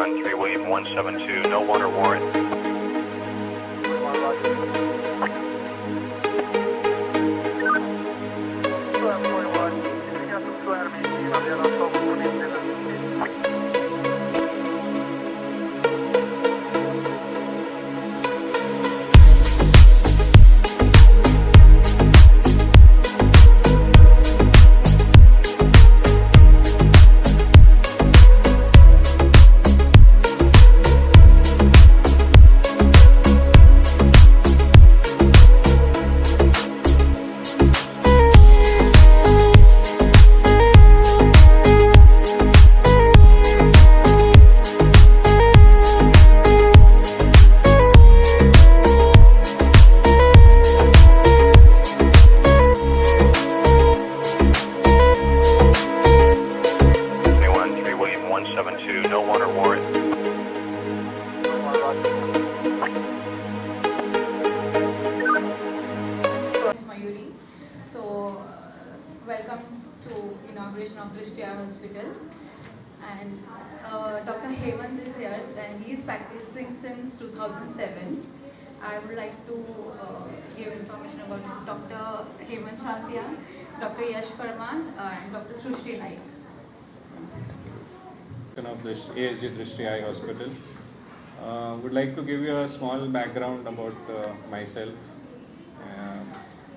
A13 William 172, no warrant or warrant. A13 William 172, no warrant or warrant. Mayuri. So, welcome to inauguration of Drishti Eye Hospital. And Dr. Hemant is here, and he is practicing since 2007. I would like to give information about Dr. Hemant Chasia, Dr. Yash Parman, and Dr. Srushti Naik. Of this ASG Drishti Eye Hospital. Would like to give you a small background about myself.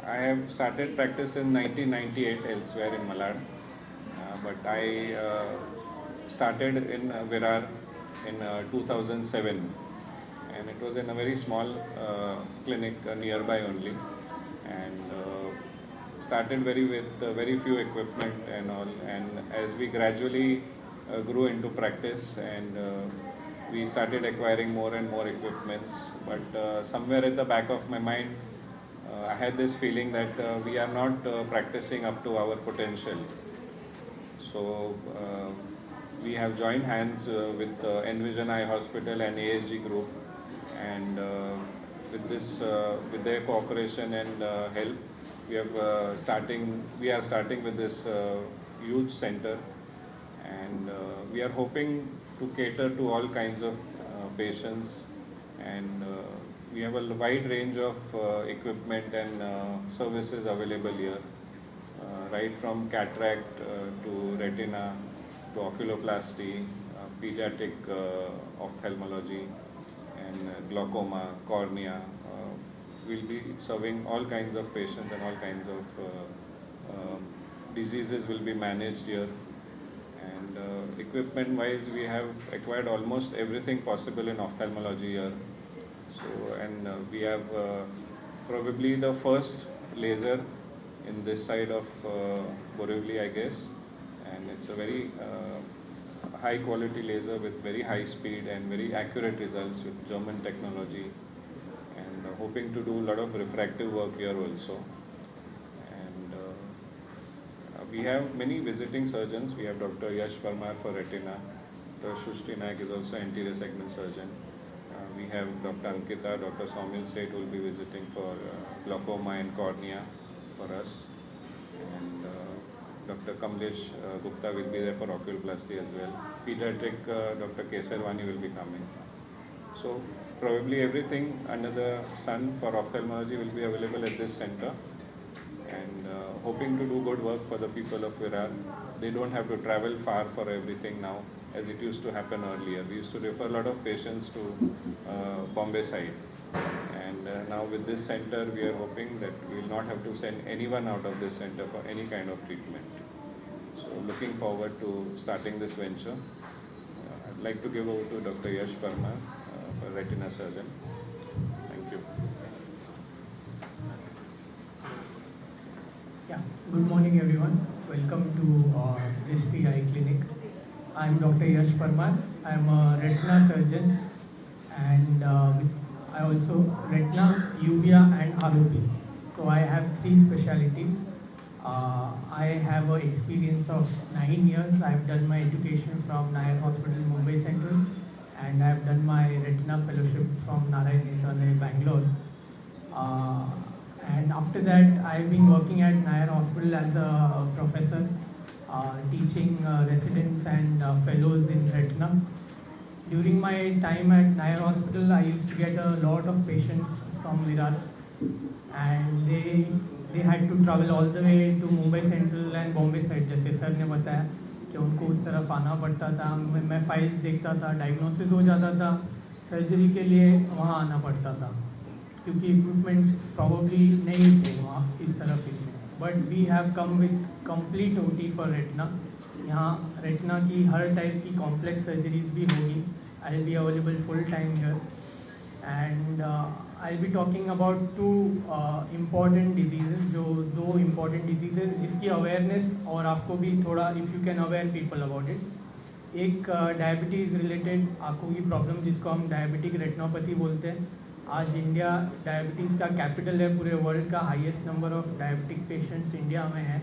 I have started practice in 1998 elsewhere in Malad, but I started in Virar in 2007, and it was in a very small clinic nearby only, and started with very few equipment and all, and as we gradually grew into practice, and we started acquiring more and more equipments, but somewhere at the back of my mind I had this feeling that we are not practicing up to our potential. So we have joined hands with Envision Eye Hospital and ASG Group, and with their cooperation and help, we are starting with this huge center, and we are hoping to cater to all kinds of patients, and we have a wide range of equipment and services available here, right from cataract to retina to oculoplasty, pediatric ophthalmology, and glaucoma, cornea. We'll be serving all kinds of patients, and all kinds of diseases will be managed here. And equipment wise, we have acquired almost everything possible in ophthalmology here. So, and we have probably the first laser in this side of Borivali, I guess, and it's a very high quality laser with very high speed and very accurate results with German technology, and hoping to do a lot of refractive work here also. And we have many visiting surgeons. We have Dr. Yash Parmar for retina. Dr. Srushti Naik is also anterior segment surgeon. We have Dr. Ankita, Dr. Saumil Seth will be visiting for glaucoma and cornea for us. And Dr. Kamlesh Gupta will be there for oculoplasty as well. Pediatric, Dr. Kesarwani will be coming. So probably everything under the sun for ophthalmology will be available at this center, and hoping to do good work for the people of Virar. They don't have to travel far for everything now, as it used to happen earlier. We used to refer a lot of patients to Bombay side, and now with this center we are hoping that we will not have to send anyone out of this center for any kind of treatment. So looking forward to starting this venture. I'd like to give over to Dr. Yash Parmar, for retina surgeon. Thank you. Yeah, good morning everyone. Welcome to Drishti Eye Clinic. I'm Dr. Yash Parmar. I'm a retina surgeon, and I also retina, uvea and ROP. So I have 3 specialties. I have an experience of 9 years. I've done my education from Nair Hospital, Mumbai Central, and I've done my retina fellowship from Narayan Nethralaya, Bangalore. And after that, I've been working at Nair Hospital as a professor, teaching residents and fellows in retina. during my time at Nair Hospital, I used to get a lot of patients from Virar, and they had to travel all the way to Mumbai Central and Bombay side. जैसे sir ने बताया कि उनको उस तरफ आना पड़ता था. मैं फाइल्स देखता था, डायग्नोसिस हो जाता था, सर्जरी के लिए वहाँ आना पड़ता था क्योंकि इक्विपमेंट्स प्रॉब्ली नहीं थे वहाँ इस तरफ इतने. But we have come with complete OT for retina. यहाँ रेटिना की हर टाइप की कॉम्प्लेक्स सर्जरीज भी होगी. I will be available full time here, and I will be talking about two important disease, जो दो इम्पॉर्टेंट डिजीज़ जिसकी awareness और आपको भी थोड़ा if you can aware people about it. एक डायबिटीज़ रिलेटेड आँखों की प्रॉब्लम जिसको हम डायबिटिक रेटिनोपैथी बोलते हैं. आज इंडिया डायबिटीज़ का कैपिटल है पूरे वर्ल्ड का. Highest number of diabetic patients India में है,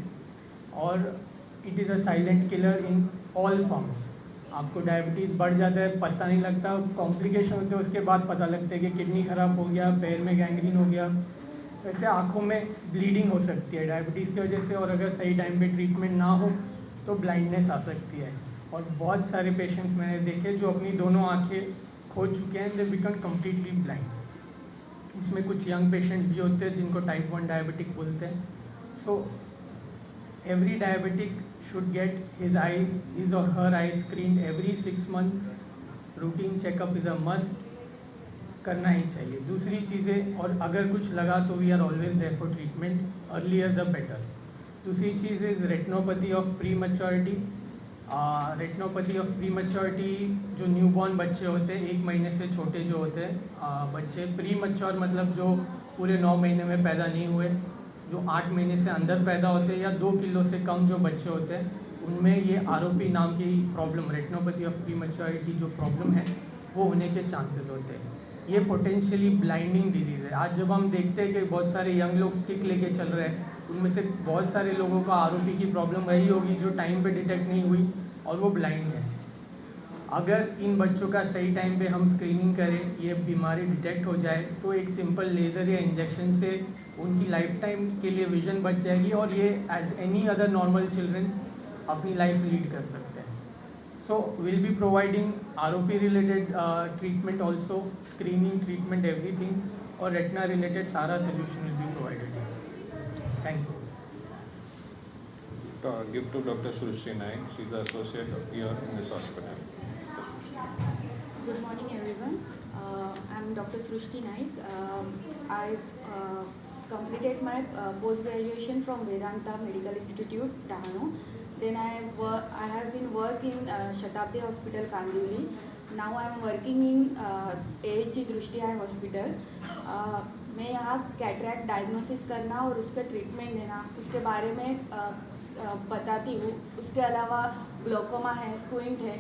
और it is a silent killer in all forms. आपको डायबिटीज़ बढ़ जाता है, पता नहीं लगता, कॉम्प्लिकेशन होते हैं उसके बाद पता लगता है कि किडनी ख़राब हो गया, पैर में गैंग्रीन हो गया. वैसे आँखों में ब्लीडिंग हो सकती है डायबिटीज़ की वजह से, और अगर सही टाइम पे ट्रीटमेंट ना हो तो ब्लाइंडनेस आ सकती है. और बहुत सारे पेशेंट्स मैंने देखे जो अपनी दोनों आँखें खो चुके हैं, दे बिकम कम्प्लीटली ब्लाइंड. इसमें कुछ यंग पेशेंट्स भी होते हैं जिनको टाइप 1 डायबिटिक बोलते हैं. So every diabetic should get his or her eyes screened every 6 months. Routine checkup is a must, करना ही चाहिए. दूसरी चीज़ें, और अगर कुछ लगा तो we are always there for treatment, earlier the better. दूसरी चीज़ is retinopathy of prematurity. Retinopathy of prematurity जो न्यूबॉर्न बच्चे होते हैं, 1 महीने से छोटे जो होते हैं बच्चे. प्री मैच्योर मतलब जो पूरे 9 महीने में पैदा नहीं हुए, जो 8 महीने से अंदर पैदा होते हैं, या 2 किलो से कम जो बच्चे होते हैं, उनमें ये ROP नाम की problem, retinopathy of prematurity जो प्रॉब्लम है, वो होने के चांसेस होते हैं. ये पोटेंशियली ब्लाइंडिंग डिजीज़ है. आज जब हम देखते हैं कि बहुत सारे यंग लोग स्टिक लेके चल रहे हैं, उनमें से बहुत सारे लोगों को ROP की प्रॉब्लम रही होगी जो टाइम पे डिटेक्ट नहीं हुई और वो ब्लाइंड है. अगर इन बच्चों का सही टाइम पे हम स्क्रीनिंग करें, ये बीमारी डिटेक्ट हो जाए, तो एक सिंपल लेज़र या इंजेक्शन से उनकी लाइफ टाइम के लिए विजन बच जाएगी, और ये as any other normal children अपनी लाइफ लीड कर सकते हैं. So will be providing ROP related treatment also, screening, treatment, everything, और रेटिना रिलेटेड सारा solution will be provided. Thank you. Give to Dr. Srushti Naik. She is an associate here in this hospital. Good morning, everyone. I'm Dr. Srushti Naik. I completed my post-graduation from Vedanta Medical Institute, Dahanu. Then I have been working in Shatabdi Hospital, Kandivali. Now I am working in AHG Drishti Eye Hospital. मैं यहाँ cataract diagnosis करना और उसका treatment देना, उसके बारे में बताती हूँ. उसके अलावा ग्लोकोमा है, स्क्विंट है,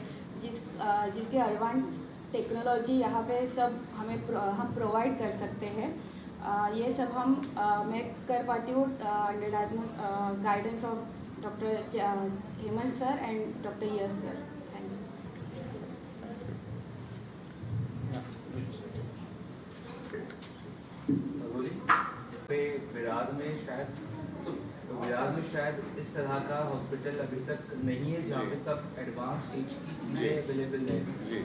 जिसके एडवांस टेक्नोलॉजी यहाँ पे सब हम प्रोवाइड कर सकते हैं. ये सब मैं कर पाती हूँ under guidance of doctor Hemant sir and doctor Yash sir. Thank you. Virar में शायद इस तरह का हॉस्पिटल अभी तक नहीं है जहाँ पे सब एडवांस स्टेज की चीज़ें अवेलेबल है.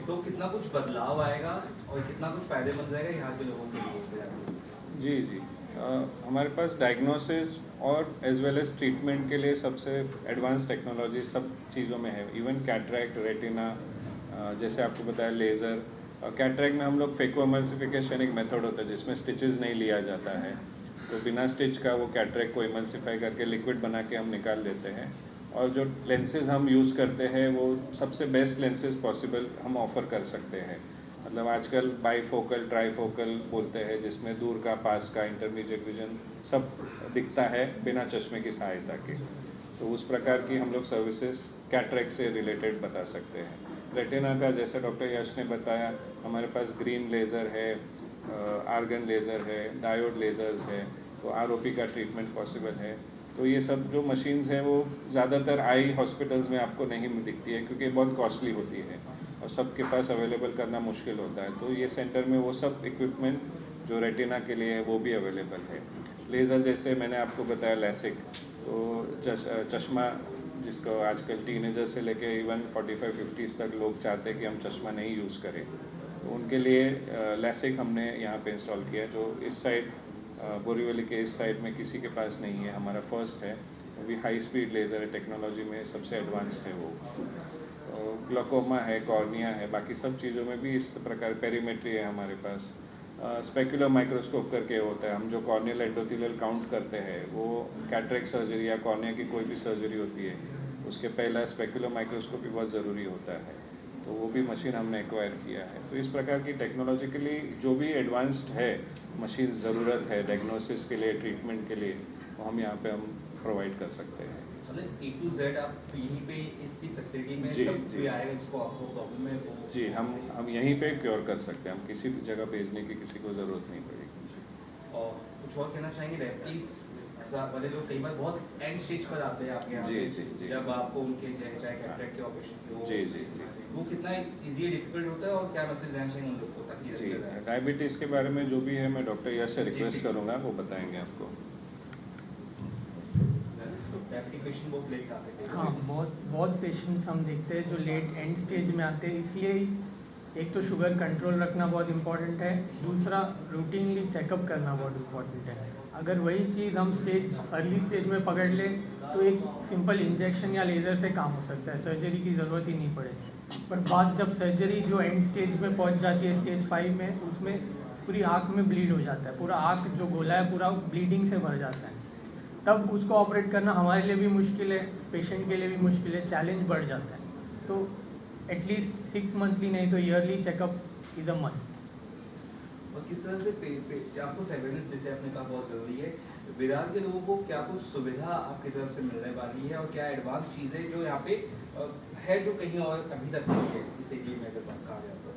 तो कितना कुछ बदलाव आएगा और कितना कुछ फायदेमंद रहेगा यहाँ के लोगों के लिए? जी. हमारे पास डायग्नोसिस और एज वेल एज ट्रीटमेंट के लिए सबसे एडवांस टेक्नोलॉजी सब चीज़ों में है. इवन कैटरैक्ट, रेटिना, जैसे आपको बताया लेज़र. कैटरैक्ट में हम लोग फेकोएमल्सिफिकेशन एक मेथड होता है जिसमें स्टिचेस नहीं लिया जाता है, तो बिना स्टिच का वो कैटरैक्ट को इमल्सिफाई करके लिक्विड बना के हम निकाल देते हैं. और जो लेंसेज हम यूज़ करते हैं वो सबसे बेस्ट लेंसेज पॉसिबल हम ऑफ़र कर सकते हैं. मतलब आजकल बाईफोकल, ट्राईफोकल बोलते हैं, जिसमें दूर का, पास का, इंटरमीडिएट विजन सब दिखता है बिना चश्मे की सहायता के. तो उस प्रकार की हम लोग सर्विसेज कैटरैक्ट से रिलेटेड बता सकते हैं. रेटिना का जैसे डॉक्टर यश ने बताया, हमारे पास ग्रीन लेज़र है, आर्गन लेज़र है, डायोड लेज़र्स है, तो ROP का ट्रीटमेंट पॉसिबल है. तो ये सब जो मशीन्स हैं वो ज़्यादातर आई हॉस्पिटल्स में आपको नहीं दिखती है क्योंकि बहुत कॉस्टली होती है और सबके पास अवेलेबल करना मुश्किल होता है. तो ये सेंटर में वो सब इक्विपमेंट जो रेटिना के लिए है वो भी अवेलेबल है. लेज़र जैसे मैंने आपको बताया लैसिक, तो चश्मा जिसको आजकल टीनेजर से लेके इवन 45-50 तक लोग चाहते हैं कि हम चश्मा नहीं यूज़ करें, तो उनके लिए लैसिक हमने यहाँ पे इंस्टॉल किया है, जो इस साइड बोरीवली के इस साइड में किसी के पास नहीं है, हमारा फर्स्ट है। वो भी हाई स्पीड लेज़र है, टेक्नोलॉजी में सबसे एडवांस्ड है वो। ग्लोकोमा है, कॉर्निया है, बाकी सब चीज़ों में भी इस प्रकार पेरीमेट्री है हमारे पास। स्पेकुलर माइक्रोस्कोप करके होता है, हम जो कॉर्नियल एंडोथेलियल काउंट करते हैं वो कैटरेक्ट सर्जरी या कॉर्निया की कोई भी सर्जरी होती है उसके पहला स्पेकुलर माइक्रोस्कोपी बहुत ज़रूरी होता है, तो वो भी मशीन हमने एक्वायर किया है। तो इस प्रकार की टेक्नोलॉजिकली जो भी एडवांस्ड है मशीन ज़रूरत है डायग्नोसिस के लिए, ट्रीटमेंट के लिए, वो हम यहाँ पे हम प्रोवाइड कर सकते हैं। मतलब A to Z आप यहीं पे इसी फैसिलिटी में जी, सब जी। कोई आएगा जिसको आपको प्रॉब्लम है वो जी, हम यहीं पे क्योर कर सकते हैं, हम किसी भी जगह भेजने की किसी को ज़रूरत नहीं पड़ेगी। और कुछ और कहना चाहेंगे रेप्टीज वाले लोग कई बार बहुत एंड स्टेज पर आते हैं आपके यहाँ जी, पे, जी, जी। जब आपको उनके चाहे कैटरेक्ट के ऑपरेशन हो, जी, जी, जी। वो कितना इजी डिफिकल्ट होता है और क्या मैसेज देना चाहिए उन लोग को ताकि जी, डायबिटीज़ के बारे में जो भी है मैं डॉक्टर यश से रिक्वेस्ट करूँगा, वो बताएंगे आपको। एप्लीकेशन बहुत लेट आते थे हाँ, बहुत पेशेंट्स हम देखते हैं जो लेट एंड स्टेज में आते हैं, इसलिए एक तो शुगर कंट्रोल रखना बहुत इम्पोर्टेंट है, दूसरा रूटीनली चेकअप करना बहुत इम्पोर्टेंट है। अगर वही चीज़ हम अर्ली स्टेज में पकड़ लें तो एक सिंपल इंजेक्शन या लेज़र से काम हो सकता है, सर्जरी की ज़रूरत ही नहीं पड़े। पर बात जब सर्जरी जो एंड स्टेज में पहुंच जाती है, स्टेज 5 में, उसमें पूरी आँख में ब्लीड हो जाता है, पूरा आँख जो गोला है पूरा ब्लीडिंग से भर जाता है, तब उसको ऑपरेट करना हमारे लिए भी मुश्किल है, पेशेंट के लिए भी मुश्किल है, चैलेंज बढ़ जाता है। तो एटलीस्ट 6 मंथली नहीं तो yearly checkup is a must. और किस तरह से आपको सर्वेलेंस जैसे आपने कहा बहुत ज़रूरी है, विरार के लोगों को क्या कुछ सुविधा आपकी तरफ से मिलने वाली है और क्या एडवांस चीज़ें जो यहाँ पे है जो कहीं और अभी तक नहीं है इस एरिया में अगर बात कहा जाए तो?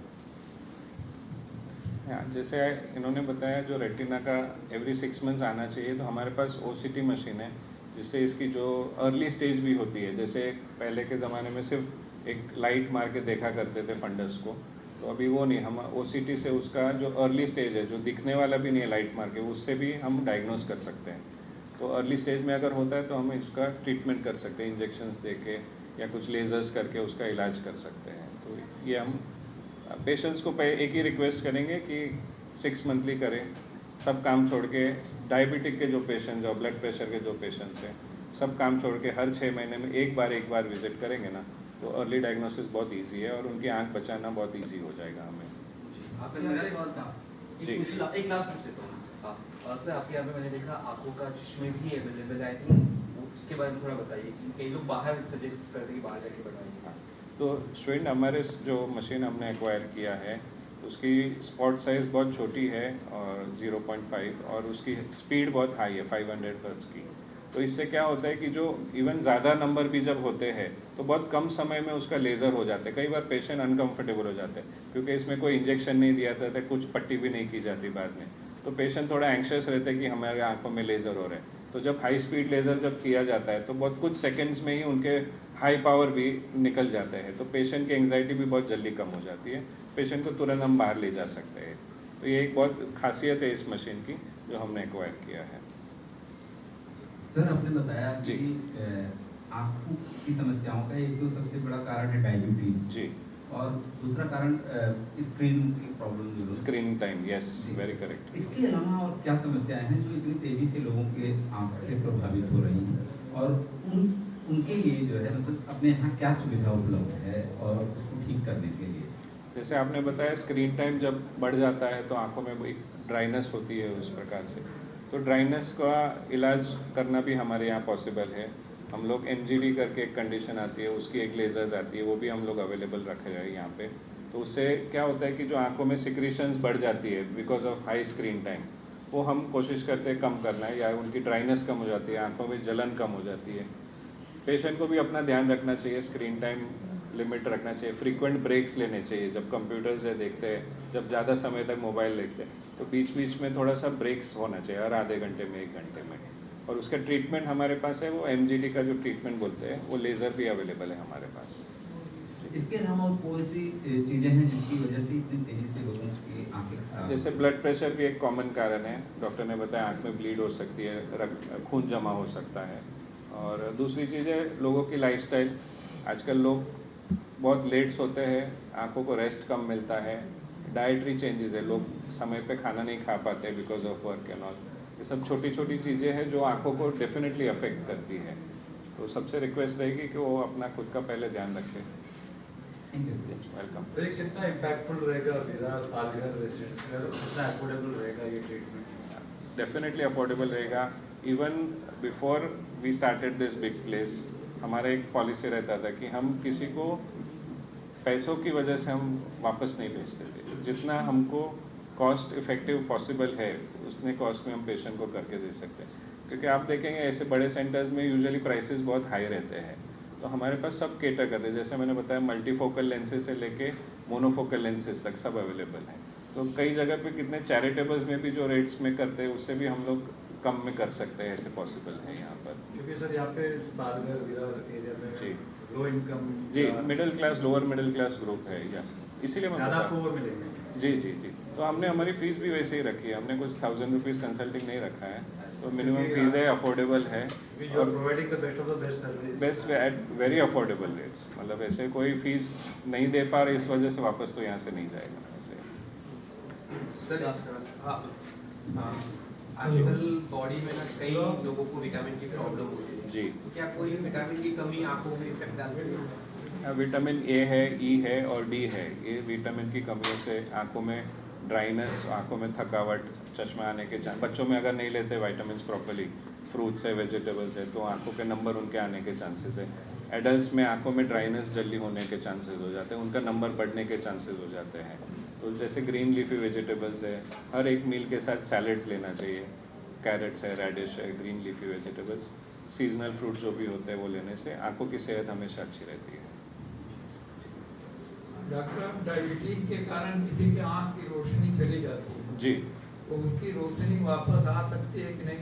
हाँ, जैसे इन्होंने बताया जो रेटिना का एवरी 6 मंथ्स आना चाहिए, तो हमारे पास OCT मशीन है जिससे इसकी जो अर्ली स्टेज भी होती है, जैसे पहले के ज़माने में सिर्फ एक लाइट मार के देखा करते थे फंडस को, तो अभी वो नहीं, हम OCT से उसका जो अर्ली स्टेज है जो दिखने वाला भी नहीं है लाइट मार के, उससे भी हम डायग्नोस कर सकते हैं। तो अर्ली स्टेज में अगर होता है तो हम इसका ट्रीटमेंट कर सकते हैं, इंजेक्शंस दे के या कुछ लेज़र्स करके उसका इलाज कर सकते हैं। तो ये हम पेशेंट्स को एक ही रिक्वेस्ट करेंगे कि 6 मंथली करें, सब काम छोड़ के, डायबिटिक के जो पेशेंट्स हैं और ब्लड प्रेशर के जो पेशेंट्स हैं, सब काम छोड़ के हर 6 महीने में एक बार विजिट करेंगे ना, तो अर्ली डायग्नोसिस बहुत इजी है और उनकी आंख बचाना बहुत इजी हो जाएगा हमें। आपके मेरा सवाल था जी। एक लास्ट पूछ लेता हूँ सर, आपके यहाँ पे मैंने देखा आंखों का चश्मे भी अवेलेबल है, आई थिंक उसके बारे में थोड़ा बताइए। कई लोग बाहर सजेस्ट करते हैं कि बाहर जाके बनवाइए। तो श्वेन हमारे जो मशीन हमने एक्वायर किया है उसकी स्पॉट साइज़ बहुत छोटी है और 0.5, और उसकी स्पीड बहुत हाई है 500 हर्ट्ज की। तो इससे क्या होता है कि जो इवन ज़्यादा नंबर भी जब होते हैं तो बहुत कम समय में उसका लेज़र हो जाता है। कई बार पेशेंट अनकंफर्टेबल हो जाते हैं क्योंकि इसमें कोई इंजेक्शन नहीं दिया जाता है, कुछ पट्टी भी नहीं की जाती बाद में, तो पेशेंट थोड़ा एंक्शस रहते हैं कि हमारे आंखों में लेज़र हो रहे हैं। तो जब हाई स्पीड लेज़र जब किया जाता है तो बहुत कुछ सेकंड्स में ही उनके हाई पावर भी निकल जाते हैं, तो पेशेंट की एंग्जाइटी भी बहुत जल्दी कम हो जाती है, पेशेंट को तुरंत हम बाहर ले जा सकते हैं। तो ये एक बहुत खासियत है इस मशीन की जो हमने एक्वायर किया है। सर, आपने बताया जी। कि आँखों की समस्याओं का एक तो सबसे बड़ा कारण है डायबिटीज जी, और दूसरा कारण स्क्रीन की प्रॉब्लम जो है। स्क्रीन टाइम, यस, जी। Very correct. इसके अलावा और क्या समस्याएं हैं जो इतनी तेजी से लोगों के आंखें प्रभावित हो रही हैं, और उनके लिए जो है मतलब अपने यहाँ क्या सुविधा उपलब्ध है और उसको ठीक करने के लिए? जैसे आपने बताया स्क्रीन टाइम जब बढ़ जाता है तो आंखों में एक ड्राइनेस होती है उस प्रकार से, तो ड्राइनेस का इलाज करना भी हमारे यहाँ पॉसिबल है। हम लोग MGD करके एक कंडीशन आती है, उसकी एक लेज़र्स आती है, वो भी हम लोग अवेलेबल रखे हैं यहाँ पे। तो उससे क्या होता है कि जो आंखों में सिक्रीशंस बढ़ जाती है because of high screen time, वो हम कोशिश करते हैं कम करना है, या उनकी ड्राइनेस कम हो जाती है, आंखों में जलन कम हो जाती है। पेशेंट को भी अपना ध्यान रखना चाहिए, स्क्रीन टाइम लिमिट रखना चाहिए, फ्रीक्वेंट ब्रेक्स लेने चाहिए। जब कंप्यूटर से देखते हैं, जब ज़्यादा समय तक मोबाइल देखते हैं, तो बीच बीच में थोड़ा सा ब्रेक्स होना चाहिए, हर आधे घंटे में 1 घंटे में। और उसका ट्रीटमेंट हमारे पास है, वो MGD का जो ट्रीटमेंट बोलते हैं, वो लेज़र भी अवेलेबल है हमारे पास। इसके अलावा और कौन सी चीज़ें हैं जिसकी वजह से इतनी तेजी से लोगों की आंखें खराब? जैसे ब्लड प्रेशर भी एक कॉमन कारण है, डॉक्टर ने बताया आँख में ब्लीड हो सकती है, खून जमा हो सकता है, और दूसरी चीज़ है लोगों की लाइफस्टाइल। आजकल लोग बहुत लेट सोते हैं, आंखों को रेस्ट कम मिलता है, डाइटरी चेंजेस है, लोग समय पे खाना नहीं खा पाते because of work and all. ये सब छोटी छोटी चीज़ें हैं जो आंखों को डेफिनेटली अफेक्ट करती है। तो सबसे रिक्वेस्ट रहेगी कि वो अपना खुद का पहले ध्यान रखें। Thank you. वेलकम। सर ये कितना इम्पैक्टफुल रहेगा विरार पालघर रेसिडेंट्स में, और कितना अफोर्डेबल रहेगा ये ट्रीटमेंट? डेफिनेटली अफोर्डेबल रहेगा। Even before we started this big place, हमारा एक पॉलिसी रहता था कि हम किसी को पैसों की वजह से हम वापस नहीं भेजते थे। जितना हमको कॉस्ट इफेक्टिव पॉसिबल है उतने कॉस्ट में हम पेशेंट को करके दे सकते हैं। क्योंकि आप देखेंगे ऐसे बड़े सेंटर्स में यूजुअली प्राइसेस बहुत हाई रहते हैं, तो हमारे पास सब केटर करते हैं। जैसे मैंने बताया मल्टीफोकल लेंसेज से लेके मोनोफोकल लेंसेज तक सब अवेलेबल है। तो कई जगह पे कितने चैरिटेबल्स में भी जो रेट्स में करते हैं उससे भी हम लोग कम में कर सकते हैं, ऐसे पॉसिबल है यहाँ पर। क्योंकि सर यहाँ पे पालघर विरार एरिया में जी लो इनकम जी middle class lower middle class group है या इसीलिए मैं ज़्यादा बता- आपको वो मिलेंगे। जी जी जी। तो हमने हमारी फ़ीस भी वैसे ही रखी है, हमने कुछ 1000 रुपीज़ कंसल्टिंग नहीं रखा है। तो मिनिमम फीस है, अफोर्डेबल है you are providing the best of the best service. Best at very affordable rates. मतलब ऐसे कोई फीस नहीं दे पा रहे इस वजह से वापस तो यहाँ से नहीं जाएगा ऐसे। सर आजकल बॉडी में ना कई लोगों को विटामिन की प्रॉब्लम होती है, जी तो क्या कोई विटामिन की कमी आंखों में इफेक्ट डालती है? विटामिन ए है, ई है और डी है। ये विटामिन की कमियों से आंखों में ड्राइनेस, आंखों में थकावट, चश्मा आने के चांस। बच्चों में अगर नहीं लेते विटामिन प्रॉपर्ली, फ्रूट्स है, वेजिटेबल्स है, तो आंखों के नंबर उनके आने के चांसेस है। एडल्ट्स में आंखों में ड्राइनेस जल्दी होने के चांसेस हो जाते हैं, उनका नंबर बढ़ने के चांसेस हो जाते हैं। तो जैसे ग्रीन लीफी वेजिटेबल्स है, हर एक मील के साथ सैलड्स लेना चाहिए। कैरेट्स है, रेडिश है, green leafy vegetables, seasonal fruit जो भी होते हैं वो लेने से आंखों की सेहत हमेशा अच्छी रहती है। डॉक्टर, डायबिटीज के कारण किसी की आंख की रोशनी चली जाती है, जी तो उसकी रोशनी वापस आ सकती है कि नहीं?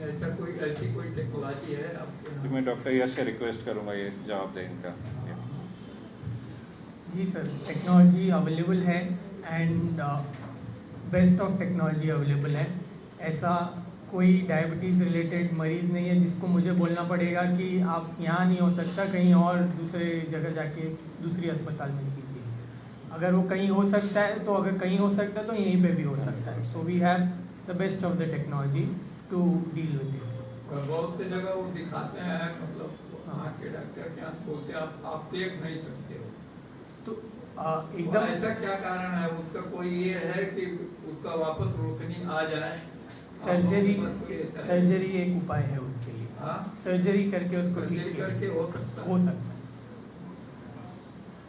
ऐसी कोई टेक्नोलॉजी है आपके जी, यहाँ? मैं डॉक्टर यश से रिक्वेस्ट करूँगा ये जवाब दें इनका। जी सर, टेक्नोलॉजी अवेलेबल है and best of technology available है। ऐसा कोई डायबिटीज़ रिलेटेड मरीज़ नहीं है जिसको मुझे बोलना पड़ेगा कि आप यहाँ नहीं हो सकता, कहीं और दूसरे जगह जाके दूसरी अस्पताल में कीजिए। अगर वो कहीं हो सकता है तो अगर कहीं हो सकता है तो यहीं पे भी हो सकता है। So we have the best of the technology to deal with इट। बहुत सी जगह वो दिखाते हैं, मतलब आँख के डॉक्टर क्या बोलते हैं, आप देख नहीं सकते हो। तो एकदम एकदम ऐसा क्या कारण है उसका? कोई ये है कि उसका वापस रोशनी आ जाए? सर्जरी एक उपाय है उसके लिए। हाँ, सर्जरी करके उसको ठीक सर्जरी किया करके हो सकता है। हो सकता है।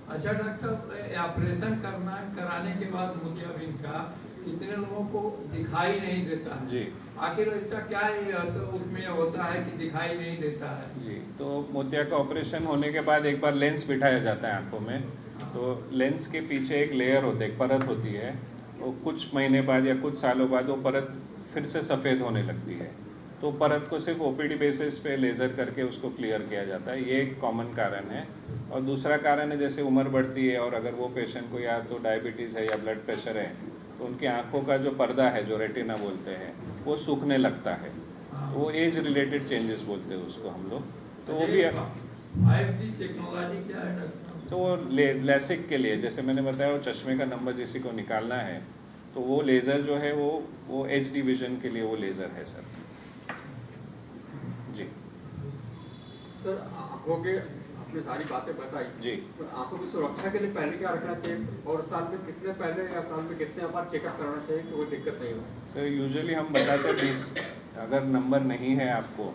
अच्छा डॉक्टर, ऑपरेशन कराने के बाद मुझे अब इनका कितने लोगों को दिखाई नहीं देता है? जी आखिर ऐसा क्या है तो उसमें होता है कि दिखाई नहीं देता है? जी, तो मोतिया का ऑपरेशन होने के बाद एक बार लेंस बिठाया जाता है आंखों में। तो लेंस के पीछे एक लेयर होती है, एक परत होती है। वो कुछ महीने बाद या कुछ सालों बाद वो परत फिर से सफ़ेद होने लगती है। तो परत को सिर्फ ओपीडी बेसिस पे लेज़र करके उसको क्लियर किया जाता है। ये एक कॉमन कारण है। और दूसरा कारण है जैसे उम्र बढ़ती है और अगर वो पेशेंट को या तो डायबिटीज़ है या ब्लड प्रेशर है तो उनकी आंखों का जो पर्दा है, जो रेटिना बोलते हैं, वो सूखने लगता है। तो वो एज रिलेटेड चेंजेस बोलते हैं उसको हम लोग। तो वो भी IFD टेक्नोलॉजी क्या है डॉक्टर? तो वो लेसिक के लिए, जैसे मैंने बताया, वो चश्मे का नंबर किसी को निकालना है तो वो लेज़र जो है वो HD विजन के लिए वो लेज़र है सर। जी सर, आंखों के आपने सारी बातें बताई जी। तो आंखों की सुरक्षा के लिए पहले क्या रखना चाहिए और साल में कितने पहले या साल में कितने बार चेकअप कराना चाहिए कि कोई दिक्कत नहीं हो? सर यूजुअली हम बताते हैं 20, अगर नंबर नहीं है आपको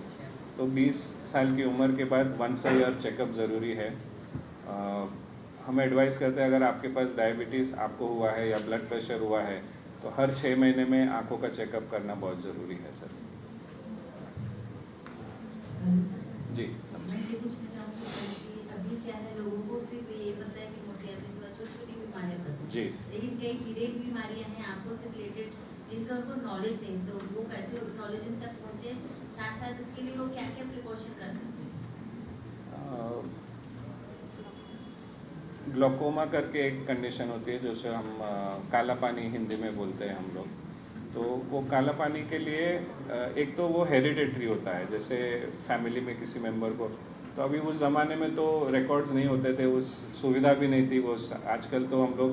तो 20 साल की उम्र के बाद वंस अ ईयर चेकअप ज़रूरी है। हम एडवाइस करते हैं अगर आपके पास डायबिटीज़ आपको हुआ है या ब्लड प्रेशर हुआ है तो हर 6 महीने में आंखों का चेकअप करना बहुत ज़रूरी है सर। जी मैं ये पूछना चाहूँगी सर कि अभी क्या है, लोगों को सिर्फ ये पता है कि मोतियाबिंद में छोटी छोटी बीमारियाँ पता है, जी लेकिन कई हीरेक बीमारियाँ हैं आंखों से रिलेटेड जिनका उनको नॉलेज नहीं, तो वो कैसे नॉलेज उन तक पहुँचे, साथ साथ उसके लिए वो क्या क्या प्रिकॉशन कर सकते हैं? ग्लोकोमा करके एक कंडीशन होती है जिसे हम काला पानी हिंदी में बोलते हैं हम लोग। तो वो काला पानी के लिए एक तो वो हेरिडेटरी होता है, जैसे फैमिली में किसी मेंबर को, तो अभी उस ज़माने में तो रिकॉर्ड्स नहीं होते थे, उस सुविधा भी नहीं थी वो। आजकल तो हम लोग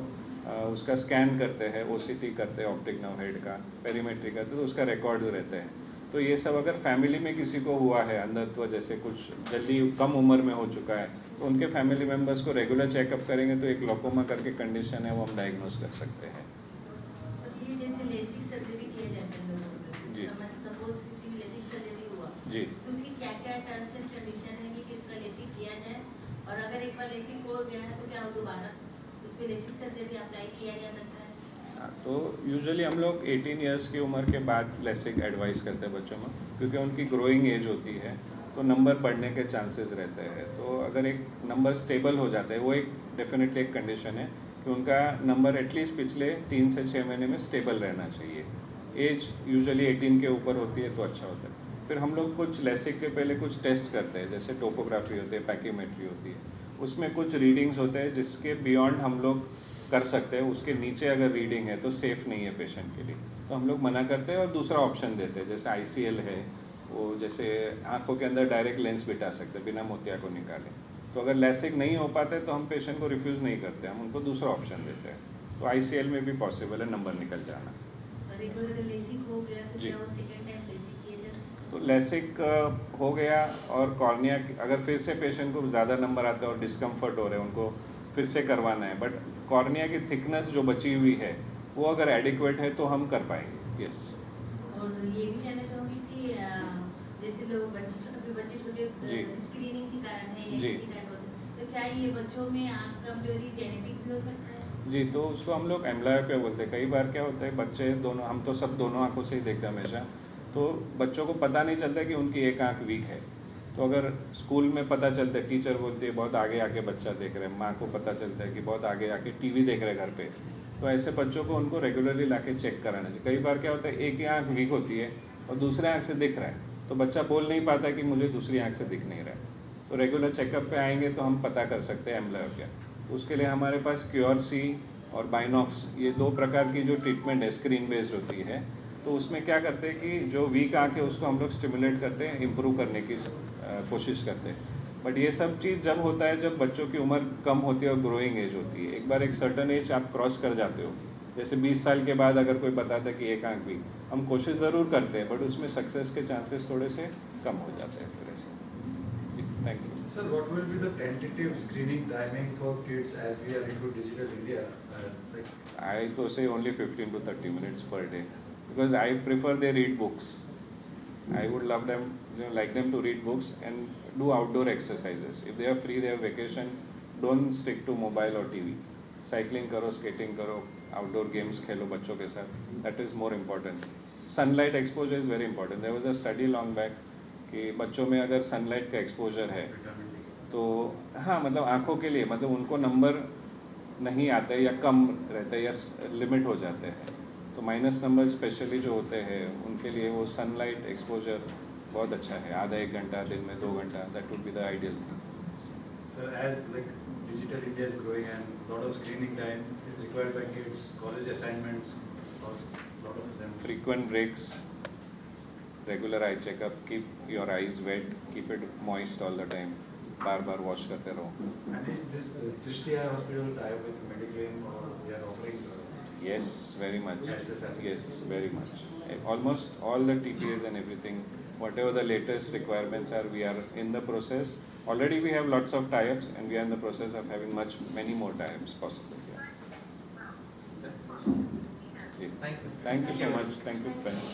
उसका स्कैन करते हैं, OCT करते हैं, ऑप्टिक नर्व हेड का, पेरीमेट्री करते हैं, तो उसका रिकॉर्ड्स रहते हैं। तो ये सब अगर फैमिली में किसी को हुआ है अंधत्व, जैसे कुछ जल्दी कम उम्र में हो चुका है, तो उनके फैमिली मेम्बर्स को रेगुलर चेकअप करेंगे तो एक ग्लूकोमा करके कंडीशन है वो हम डायग्नोस कर सकते हैं। ये जैसे लेसिक सर्जरी किया जाता है लोगों को, जी। सपोज किसी की लेसिक सर्जरी हुआ जी। तो उसकी क्या क्या टर्म्स एंड कंडीशन है कि उसका लेसिक किया जाए, और अगर एक बार लेसिक हो गया है तो क्या वो दोबारा उस पर लेसिक सर्जरी अप्लाई किया जा सकता है? तो यूजुअली हम लोग 18 इयर्स की उम्र के बाद लेसिक एडवाइस करते हैं बच्चों में, क्योंकि उनकी ग्रोइंग एज होती है तो नंबर बढ़ने के चांसेस रहते हैं। तो अगर एक नंबर स्टेबल हो जाता है, वो एक डेफिनेटली एक कंडीशन है कि उनका नंबर एटलीस्ट पिछले 3 से 6 महीने में स्टेबल रहना चाहिए। एज यूजुअली 18 के ऊपर होती है तो अच्छा होता है। फिर हम लोग कुछ लेसिक के पहले कुछ टेस्ट करते हैं, जैसे टोपोग्राफी होती है, पैकीमेट्री होती है, उसमें कुछ रीडिंग्स होते हैं जिसके बियॉन्ड हम लोग कर सकते हैं। उसके नीचे अगर रीडिंग है तो सेफ़ नहीं है पेशेंट के लिए, तो हम लोग मना करते हैं और दूसरा ऑप्शन देते हैं, जैसे ICL है, वो जैसे आंखों के अंदर डायरेक्ट लेंस बिठा सकते हैं बिना मोतिया को निकाले। तो अगर लेसिक नहीं हो पाते तो हम पेशेंट को रिफ्यूज़ नहीं करते, हम उनको दूसरा ऑप्शन देते हैं। तो ICL में भी पॉसिबल है नंबर निकल जाना। और एक बार लेसिक हो गया तो जी। क्या वो सेकंड टाइम लेसिक किया जा सकता है? तो लेसिक हो गया और कॉर्निया अगर फिर से पेशेंट को ज़्यादा नंबर आता है और डिस्कम्फर्ट हो रहे हैं, उनको फिर से करवाना है, बट कॉर्निया की थिकनेस जो बची हुई है वो अगर एडिक्वेट है तो हम कर पाएंगे। यस। और ये भी कहना चाहूँगी कि जैसे लोग बच्चे छोटे जी। स्क्रीनिंग के कारण है या जी। किसी कारण होते, तो क्या ये बच्चों में आँख कमजोरी जेनेटिक भी हो सकता है? जी, तो उसको हम लोग एम्ब्लायोपिया बोलते हैं। कई बार क्या होता है, बच्चे दोनों, हम तो सब दोनों आँखों से ही देखते हैं हमेशा, तो बच्चों को पता नहीं चलता कि उनकी एक आँख वीक है। तो अगर स्कूल में पता चलता है, टीचर बोलती है बहुत आगे आके बच्चा देख रहे हैं, माँ को पता चलता है कि बहुत आगे आके TV देख रहे हैं घर पे, तो ऐसे बच्चों को उनको रेगुलरली लाके चेक कराना चाहिए। कई बार क्या होता है, एक ही आँख वीक होती है और दूसरे आँख से दिख रहा है, तो बच्चा बोल नहीं पाता कि मुझे दूसरी आँख से दिख नहीं रहा है। तो रेगुलर चेकअप पे आएंगे तो हम पता कर सकते हैं एम्ब्लायोपिया। तो उसके लिए हमारे पास क्योर-सी और बाइनॉक्स, ये 2 प्रकार की जो ट्रीटमेंट है स्क्रीन बेस्ड होती है। तो उसमें क्या करते हैं कि जो वीक आँख है उसको हम लोग स्टिमुलेट करते हैं, इम्प्रूव करने की कोशिश करते हैं। बट ये सब चीज़ जब होता है जब बच्चों की उम्र कम होती है और ग्रोइंग एज होती है। एक बार एक सर्टन एज आप क्रॉस कर जाते हो, जैसे 20 साल के बाद अगर कोई बताता है कि एक आँख वीक, हम कोशिश ज़रूर करते हैं बट उसमें सक्सेस के चांसेस थोड़े से कम हो जाते हैं फिर ऐसे। जी, thank you. Sir, what will be the tentative screening timing for kids as we are into digital India? Like, I to say only 15 to 30 minutes per day, because I prefer they read books. I would love them, like them to read books and do outdoor exercises. If they are free, they have vacation, don't stick to mobile or TV. Cycling करो, skating करो, outdoor games खेलो बच्चों के साथ. That is more important. Sunlight exposure is very important. There was a study long back कि बच्चों में अगर sunlight का एक्सपोजर है तो हाँ, मतलब आँखों के लिए, मतलब उनको नंबर नहीं आता है या कम रहता है या लिमिट हो जाते हैं, तो माइनस नंबर स्पेशली जो होते हैं उनके लिए वो सनलाइट एक्सपोजर बहुत अच्छा है। आधा 1 घंटा, दिन में 2 घंटा, that would be the ideal thing. sir, as like digital India is growing and lot of screening time is required by kids, college assignments, or lot of assignments. Frequent breaks, regular eye checkup, keep your eyes wet, keep it moist all the time, bar bar wash करते रहो। And is this Drishti Eye Hospital tie-up with Mediclaim, or we are offering? Yes, very much. Yes. Yes, very much. Almost all the TPAs and everything, whatever the latest requirements are, we are in the process. Already we have lots of tie-ups and we are in the process of having many more tie-ups possible. Yeah. Thank you. Thank you so much. Thank you, friends.